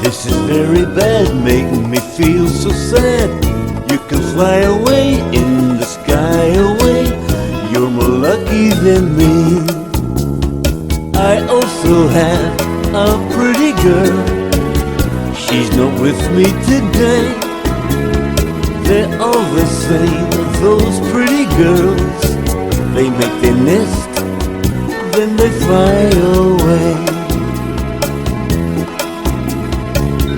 This is very bad, making me feel so sad. You can fly away in the sky away. You're more lucky than me. I also have a pretty girl. She's not with me today. They always say those pretty girls, they make their nest, then they fly away.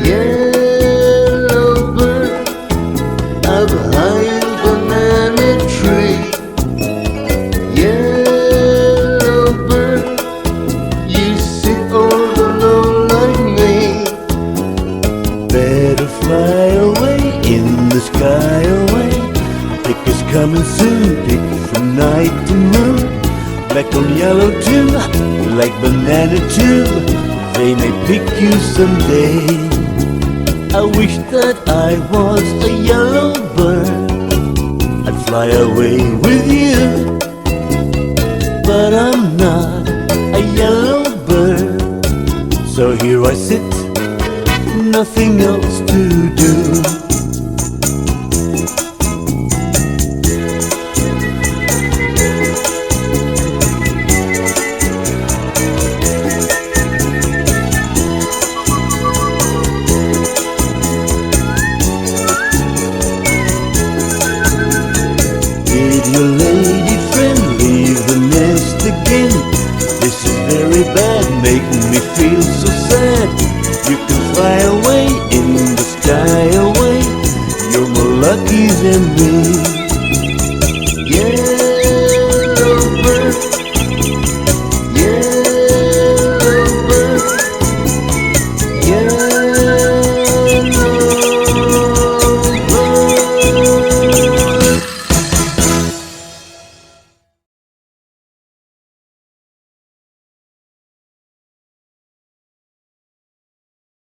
Yellow bird up high in banana tree. Yellow bird, you sit all alone like me. Better fly away in the sky away. Pick is coming soon, pick from night to moon. Black on yellow too, like banana too. They may pick you someday. I wish that I was a yellow bird. I'd fly away with you. But I'm not a yellow bird. So here I sit, nothing else to do. Did your lady friend leave the nest again? This is very bad, making me feel so sad. You can fly away in the sky away. You're more lucky than me.